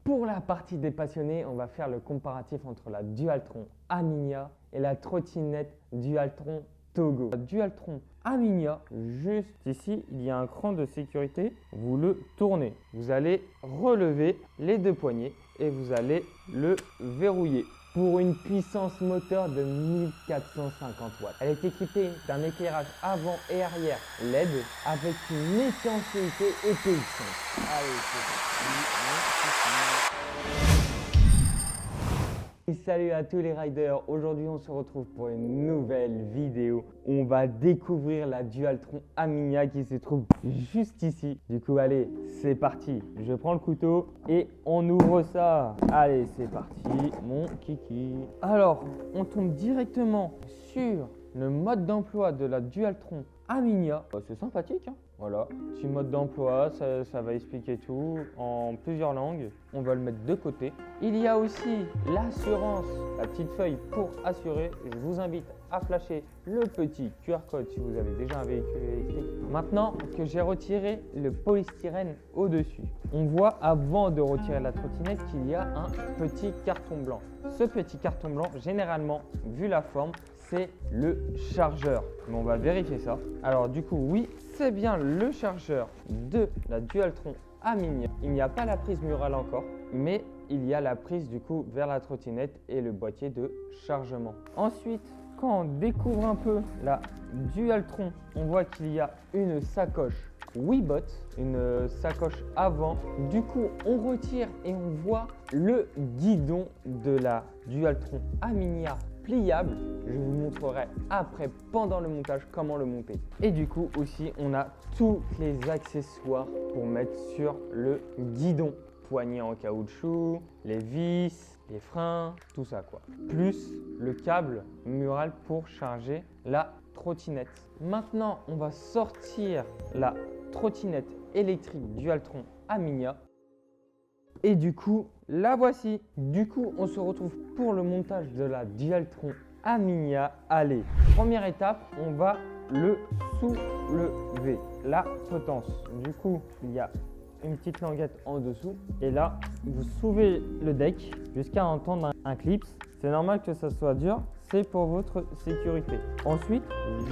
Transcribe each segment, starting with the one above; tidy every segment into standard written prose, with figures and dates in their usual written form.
Pour la partie des passionnés, on va faire le comparatif entre la Dualtron Aminia et la trottinette Dualtron Togo. La Dualtron Aminia, juste ici, il y a un cran de sécurité. Vous le tournez. Vous allez relever les deux poignées et vous allez le verrouiller pour une puissance moteur de 1450 watts. Elle est équipée d'un éclairage avant et arrière LED avec une étanchéité éblouissante. Allez, c'est parti. Et salut à tous les riders, aujourd'hui on se retrouve pour une nouvelle vidéo. On va découvrir la Dualtron Aminia qui se trouve juste ici. Du coup allez, c'est parti. Je prends le couteau et on ouvre ça. Allez, c'est parti mon kiki. Alors, on tombe directement sur le mode d'emploi de la Dualtron Aminia. C'est sympathique, hein. Voilà, petit mode d'emploi, ça va expliquer tout en plusieurs langues. On va le mettre de côté. Il y a aussi l'assurance, la petite feuille pour assurer. Je vous invite à flasher le petit QR code si vous avez déjà un véhicule électrique. Maintenant que j'ai retiré le polystyrène au-dessus, on voit avant de retirer la trottinette qu'il y a un petit carton blanc. Ce petit carton blanc, généralement, vu la forme, c'est le chargeur. Mais on va vérifier ça. Alors du coup, oui, c'est bien le chargeur de la Dualtron Aminia. Il n'y a pas la prise murale encore, mais il y a la prise du coup vers la trottinette et le boîtier de chargement. Ensuite, quand on découvre un peu la Dualtron, on voit qu'il y a une sacoche Weebot, une sacoche avant. Du coup, on retire et on voit le guidon de la Dualtron Aminia pliable. Je vous montrerai après, pendant le montage, comment le monter. Et du coup aussi, on a tous les accessoires pour mettre sur le guidon. Poignée en caoutchouc, les vis, les freins, tout ça quoi. Plus le câble mural pour charger la trottinette. Maintenant, on va sortir la trottinette électrique Dualtron Aminia. Et du coup, la voici. Du coup, on se retrouve pour le montage de la Dualtron Aminia. Allez, première étape, on va le soulever, la potence. Du coup, il y a une petite languette en dessous. Et là, vous soulevez le deck jusqu'à entendre un clips. C'est normal que ça soit dur, c'est pour votre sécurité. Ensuite,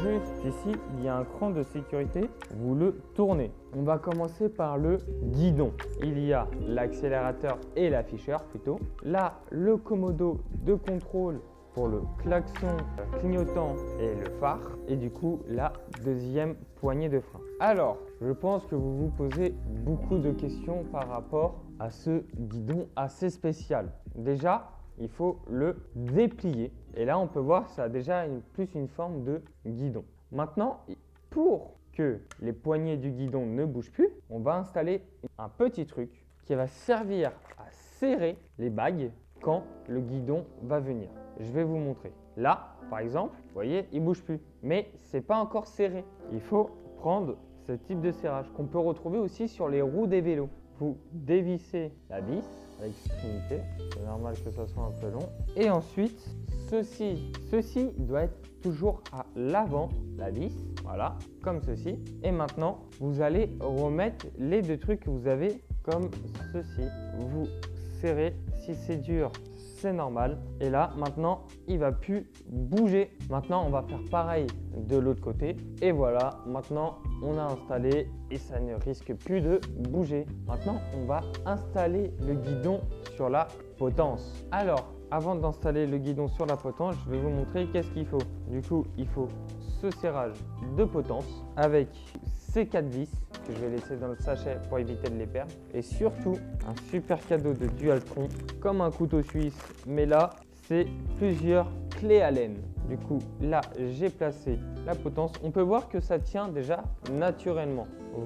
juste ici, il y a un cran de sécurité. Vous le tournez. On va commencer par le guidon. Il y a l'accélérateur et l'afficheur plutôt. Là, le commodo de contrôle pour le klaxon clignotant et le phare. Et du coup, la deuxième poignée de frein. Alors, je pense que vous vous posez beaucoup de questions par rapport à ce guidon assez spécial. Déjà, il faut le déplier. Et là, on peut voir que ça a déjà plus une forme de guidon. Maintenant, pour que les poignées du guidon ne bougent plus, on va installer un petit truc qui va servir à serrer les bagues quand le guidon va venir. Je vais vous montrer. Là, par exemple, vous voyez, il ne bouge plus. Mais ce n'est pas encore serré. Il faut prendre ce type de serrage qu'on peut retrouver aussi sur les roues des vélos. Vous dévissez la vis à l'extrémité. C'est normal que ça soit un peu long. Et ensuite, ceci doit être toujours à l'avant, la vis. Voilà, comme ceci. Et maintenant, vous allez remettre les deux trucs que vous avez comme ceci. Vous serrez. Si c'est dur, c'est normal. Et là, maintenant, il ne va plus bouger. Maintenant, on va faire pareil de l'autre côté. Et voilà, maintenant, on a installé et ça ne risque plus de bouger. Maintenant, on va installer le guidon sur la potence. Alors, avant d'installer le guidon sur la potence, je vais vous montrer qu'est-ce qu'il faut. Du coup, il faut ce serrage de potence avec ces 4 vis que je vais laisser dans le sachet pour éviter de les perdre. Et surtout, un super cadeau de Dualtron, comme un couteau suisse. Mais là, c'est plusieurs clés à laine. Du coup, là, j'ai placé la potence. On peut voir que ça tient déjà naturellement.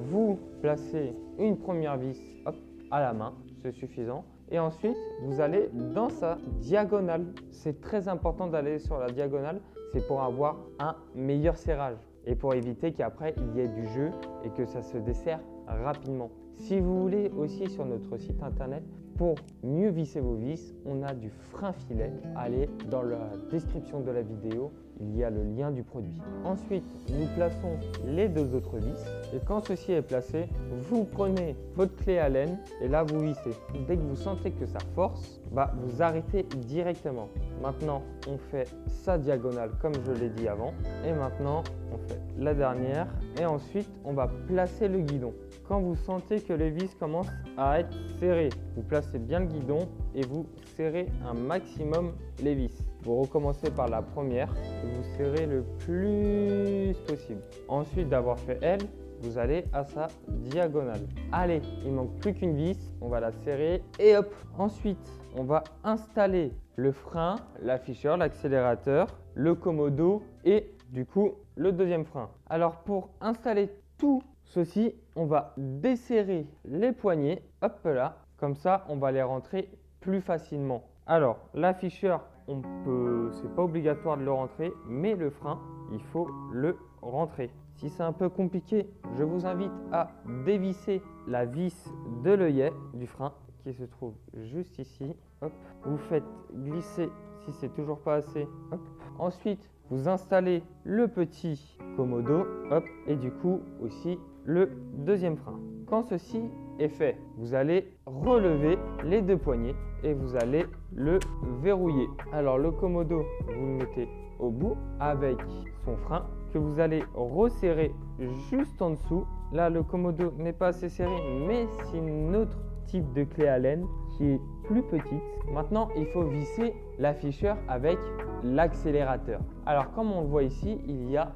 Vous placez une première vis hop, à la main, c'est suffisant. Et ensuite, vous allez dans sa diagonale. C'est très important d'aller sur la diagonale. C'est pour avoir un meilleur serrage et pour éviter qu'après, il y ait du jeu et que ça se desserre rapidement. Si vous voulez aussi sur notre site internet, pour mieux visser vos vis, on a du frein filet. Allez dans la description de la vidéo, il y a le lien du produit. Ensuite, nous plaçons les deux autres vis et quand ceci est placé, vous prenez votre clé Allen et là vous vissez. Dès que vous sentez que ça force, vous arrêtez directement. Maintenant, on fait sa diagonale comme je l'ai dit avant et maintenant on fait la dernière et ensuite on va placer le guidon. Quand vous sentez que les vis commencent à être serrées, vous placez bien le guidon et vous serrez un maximum les vis. Vous recommencez par la première et vous serrez le plus possible. Ensuite d'avoir fait elle, vous allez à sa diagonale. Allez, il ne manque plus qu'une vis, on va la serrer et hop. Ensuite, on va installer le frein, l'afficheur, l'accélérateur, le commodo et du coup le deuxième frein. Alors pour installer tout ceci, on va desserrer les poignets, hop là, comme ça on va les rentrer plus facilement. Alors l'afficheur, c'est pas obligatoire de le rentrer, mais le frein, il faut le rentrer. Si c'est un peu compliqué, je vous invite à dévisser la vis de l'œillet du frein qui se trouve juste ici. Hop. Vous faites glisser si c'est toujours pas assez. Hop. Ensuite, vous installez le petit commodo, hop, et du coup aussi le deuxième frein. Quand ceci est fait, vous allez relever les deux poignets et vous allez le verrouiller. Alors le commodo, vous le mettez au bout avec son frein que vous allez resserrer juste en dessous. Là, le commodo n'est pas assez serré, mais c'est un autre type de clé Allen qui est plus petite. Maintenant, il faut visser l'afficheur avec l'accélérateur. Alors, comme on le voit ici, il y a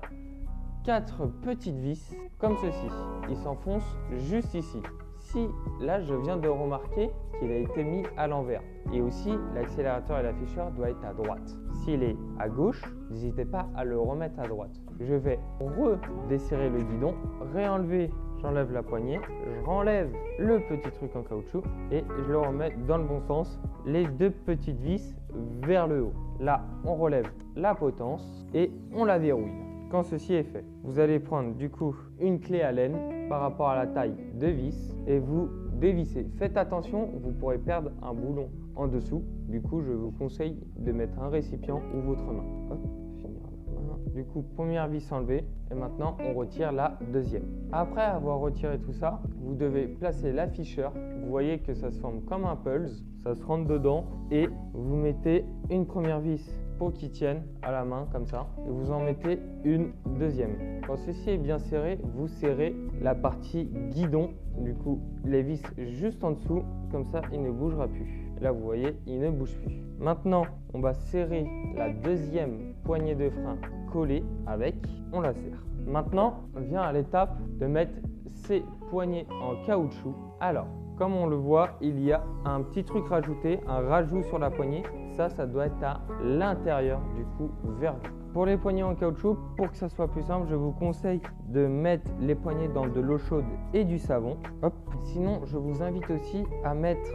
4 petites vis comme ceci. Ils s'enfoncent juste ici. Si, là, je viens de remarquer qu'il a été mis à l'envers. Et aussi, l'accélérateur et l'afficheur doivent être à droite. S'il est à gauche, n'hésitez pas à le remettre à droite. Je vais redesserrer le guidon, réenlever, j'enlève la poignée, je renlève le petit truc en caoutchouc et je le remets dans le bon sens, les deux petites vis vers le haut. Là, on relève la potence et on la verrouille. Quand ceci est fait, vous allez prendre du coup une clé Allen par rapport à la taille de vis et vous dévissez. Faites attention, vous pourrez perdre un boulon en dessous. Du coup, je vous conseille de mettre un récipient ou votre main. Hop, finir la main. Du coup, première vis enlevée et maintenant on retire la deuxième. Après avoir retiré tout ça, vous devez placer l'afficheur. Vous voyez que ça se forme comme un pulse, ça se rentre dedans et vous mettez une première vis pour qu'il tienne à la main comme ça et vous en mettez une deuxième. Quand ceci est bien serré, vous serrez la partie guidon, du coup les vis juste en dessous, comme ça il ne bougera plus. Là vous voyez, il ne bouge plus. Maintenant on va serrer la deuxième poignée de frein collée avec, on la serre. Maintenant on vient à l'étape de mettre ces poignées en caoutchouc. Alors comme on le voit, il y a un petit truc rajouté, un rajout sur la poignée. Ça doit être à l'intérieur, du coup, vers vous. Pour les poignées en caoutchouc, pour que ça soit plus simple, je vous conseille de mettre les poignées dans de l'eau chaude et du savon. Hop. Sinon, je vous invite aussi à mettre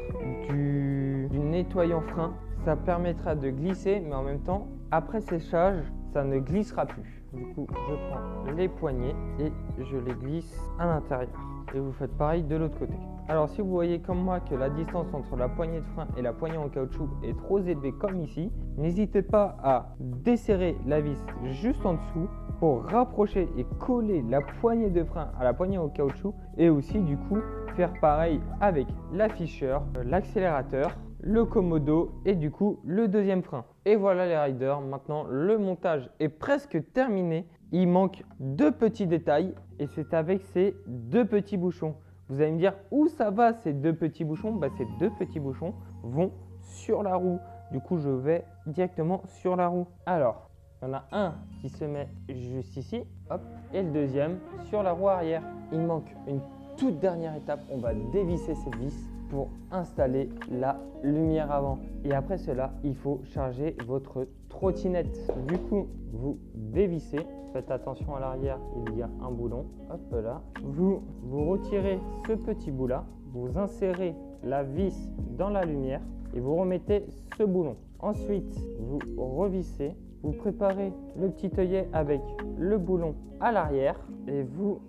du nettoyant frein. Ça permettra de glisser, mais en même temps, après séchage, ça ne glissera plus. Du coup, je prends les poignées et je les glisse à l'intérieur. Et vous faites pareil de l'autre côté. Alors si vous voyez comme moi que la distance entre la poignée de frein et la poignée en caoutchouc est trop élevée comme ici, n'hésitez pas à desserrer la vis juste en dessous pour rapprocher et coller la poignée de frein à la poignée en caoutchouc et aussi du coup faire pareil avec l'afficheur, l'accélérateur, le commodo et du coup le deuxième frein. Et voilà les riders, maintenant le montage est presque terminé. Il manque 2 petits détails et c'est avec ces 2 petits bouchons. Vous allez me dire où ça va ces 2 petits bouchons? Ces 2 petits bouchons vont sur la roue. Du coup, je vais directement sur la roue. Alors, il y en a un qui se met juste ici, hop, et le deuxième sur la roue arrière. Il manque une toute dernière étape. On va dévisser cette vis pour installer la lumière avant. Et après cela, il faut charger votre trottinette. Du coup, vous dévissez. Faites attention à l'arrière, il y a un boulon. Hop là. Vous retirez ce petit bout là. Vous insérez la vis dans la lumière et vous remettez ce boulon. Ensuite, vous revissez. Vous préparez le petit œillet avec le boulon à l'arrière et vous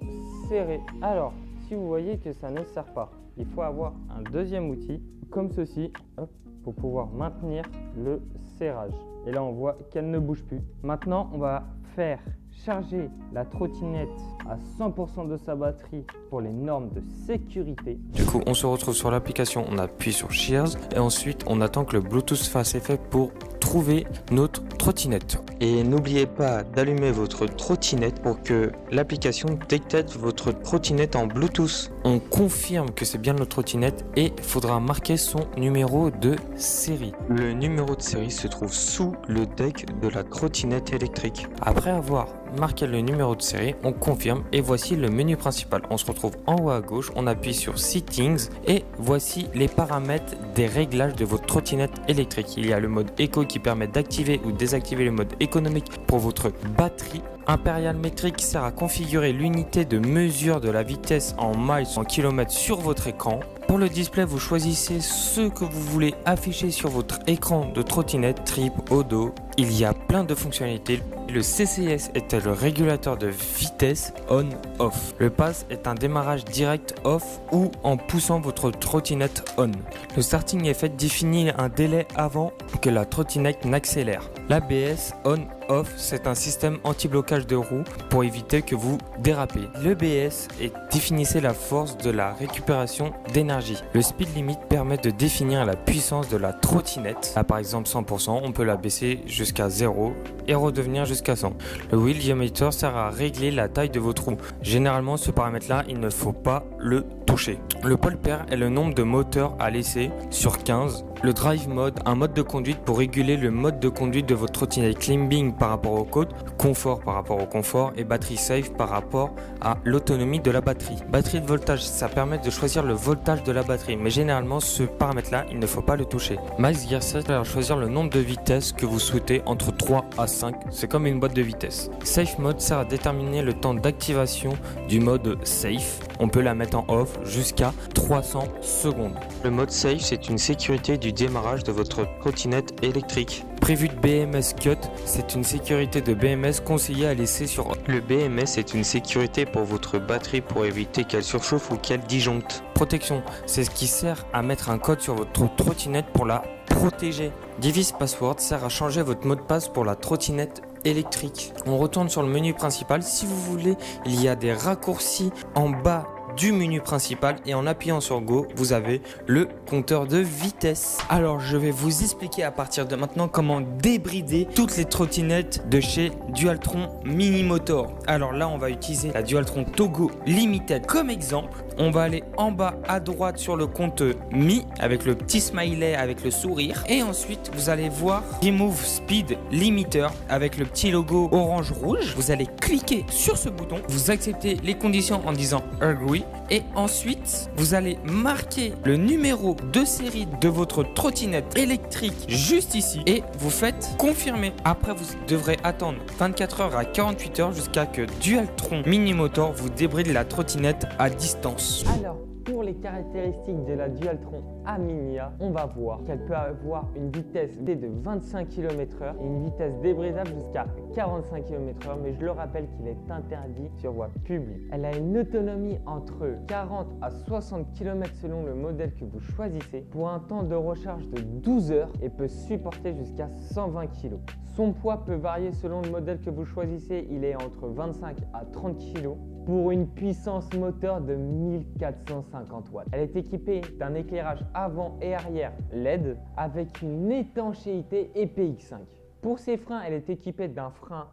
serrez. Alors, si vous voyez que ça ne sert pas, il faut avoir un deuxième outil comme ceci. Hop, pour pouvoir maintenir le serrage. Et là, on voit qu'elle ne bouge plus. Maintenant, on va faire charger la trottinette à 100% de sa batterie pour les normes de sécurité. Du coup, on se retrouve sur l'application, on appuie sur Shears et ensuite on attend que le Bluetooth fasse effet pour trouver notre trottinette. Et n'oubliez pas d'allumer votre trottinette pour que l'application détecte votre trottinette en Bluetooth. On confirme que c'est bien notre trottinette et il faudra marquer son numéro de série. Le numéro de série se trouve sous le deck de la trottinette électrique. Après avoir marqué le numéro de série, on confirme et voici le menu principal. On se retrouve en haut à gauche, on appuie sur Settings et voici les paramètres des réglages de votre trottinette électrique. Il y a le mode Eco qui permet d'activer ou désactiver le mode économique pour votre batterie. Impérial métrique qui sert à configurer l'unité de mesure de la vitesse en miles en kilomètres sur votre écran. Pour le display, vous choisissez ce que vous voulez afficher sur votre écran de trottinette, trip, odo. Il y a plein de fonctionnalités. Le CCS est le régulateur de vitesse on-off. Le pass est un démarrage direct off ou en poussant votre trottinette on. Le starting effect définit un délai avant que la trottinette n'accélère. L'ABS on-off, c'est un système anti-blocage de roues pour éviter que vous dérapez. L'EBS définissait la force de la récupération d'énergie. Le speed limit permet de définir la puissance de la trottinette. Là, par exemple 100%, on peut la baisser jusqu'à 0 et redevenir jusqu'à 100. Le wheel diameter sert à régler la taille de votre roue. Généralement, ce paramètre-là, il ne faut pas le toucher. Le pole pair est le nombre de moteurs à laisser sur 15. Le drive mode, un mode de conduite pour réguler le mode de conduite de votre trottinette. Climbing par rapport au code, confort par rapport au confort et batterie safe par rapport à l'autonomie de la batterie. Batterie de voltage, ça permet de choisir le voltage de la batterie, mais généralement ce paramètre-là, il ne faut pas le toucher. Max Gear Set sert à choisir le nombre de vitesses que vous souhaitez entre 3 à 5, c'est comme une boîte de vitesse. Safe mode sert à déterminer le temps d'activation du mode safe. On peut la mettre en off jusqu'à 300 secondes. Le mode safe, c'est une sécurité du démarrage de votre trottinette électrique. Prévu de BMS Cut, c'est une sécurité de BMS conseillée à laisser sur off. Le BMS est une sécurité pour votre batterie pour éviter qu'elle surchauffe ou qu'elle disjoncte. Protection, c'est ce qui sert à mettre un code sur votre trottinette pour la protéger. Device Password sert à changer votre mot de passe pour la trottinette électrique. On retourne sur le menu principal. Si vous voulez, il y a des raccourcis en bas du menu principal et en appuyant sur Go, vous avez le compteur de vitesse. Alors, je vais vous expliquer à partir de maintenant comment débrider toutes les trottinettes de chez Dualtron Mini Motor. Alors là, on va utiliser la Dualtron Togo Limited comme exemple. On va aller en bas à droite sur le compte Mi avec le petit smiley avec le sourire et ensuite vous allez voir Remove Speed Limiter avec le petit logo orange rouge. Vous allez cliquer sur ce bouton, vous acceptez les conditions en disant Agree et ensuite vous allez marquer le numéro de série de votre trottinette électrique juste ici et vous faites confirmer. Après vous devrez attendre 24 heures à 48 heures jusqu'à que Dualtron Mini Motor vous débride la trottinette à distance. Alors, pour les caractéristiques de la Dualtron Aminia, on va voir qu'elle peut avoir une vitesse de 25 km/h et une vitesse débridable jusqu'à 45 km/h, mais je le rappelle qu'il est interdit sur voie publique. Elle a une autonomie entre 40 à 60 km selon le modèle que vous choisissez pour un temps de recharge de 12 heures et peut supporter jusqu'à 120 kg. Son poids peut varier selon le modèle que vous choisissez, il est entre 25 à 30 kg pour une puissance moteur de 1450 watts. Elle est équipée d'un éclairage avant et arrière LED avec une étanchéité EPX5. Pour ses freins, elle est équipée d'un frein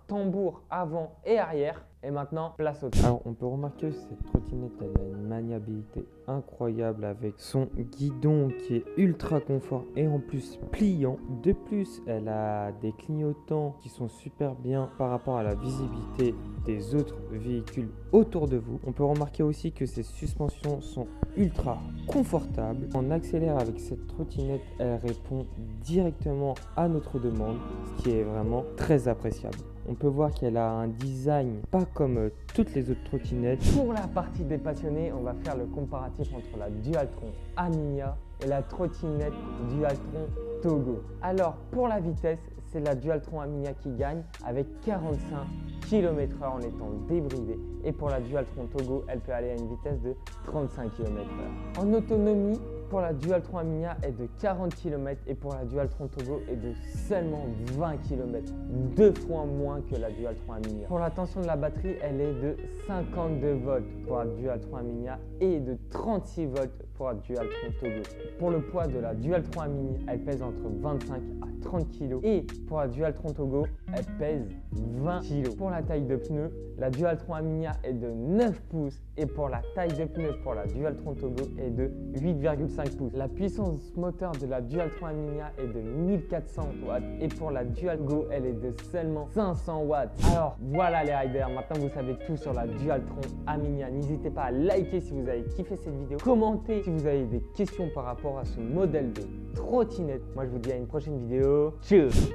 tambour avant et arrière. Et maintenant, place au temps. Alors, on peut remarquer que cette trottinette, elle a une maniabilité incroyable avec son guidon qui est ultra confort et en plus pliant. De plus, elle a des clignotants qui sont super bien par rapport à la visibilité des autres véhicules autour de vous. On peut remarquer aussi que ses suspensions sont ultra confortables. On accélère avec cette trottinette, elle répond directement à notre demande, ce qui est vraiment très appréciable. On peut voir qu'elle a un design pas comme toutes les autres trottinettes. Pour la partie des passionnés, on va faire le comparatif entre la Dualtron Aminia et la trottinette Dualtron Togo. Alors pour la vitesse, c'est la Dualtron Aminia qui gagne avec 45 km/h en étant débridée. Et pour la Dualtron Togo, elle peut aller à une vitesse de 35 km/h. En autonomie, pour la Dualtron Aminia est de 40 km et pour la Dualtron Togo est de seulement 20 km, 2 fois moins que la Dualtron Aminia. Pour la tension de la batterie, elle est de 52 volts pour la Dualtron Aminia et de 36 volts pour la Dualtron Togo. Pour le poids de la Dualtron Aminia, elle pèse entre 25 à 30 kg et pour la Dualtron Togo, elle pèse 20 kg. Pour la taille de pneu, la Dualtron Aminia est de 9 pouces et pour la taille de pneu pour la Dualtron Togo est de 8,5 pouces. La puissance moteur de la Dualtron Aminia est de 1400 watts et pour la Dualgo, elle est de seulement 500 watts. Alors voilà les riders, maintenant vous savez tout sur la Dualtron Aminia. N'hésitez pas à liker si vous avez kiffé cette vidéo, commentez si vous avez des questions par rapport à ce modèle de trottinette. Moi je vous dis à une prochaine vidéo. Tchuss.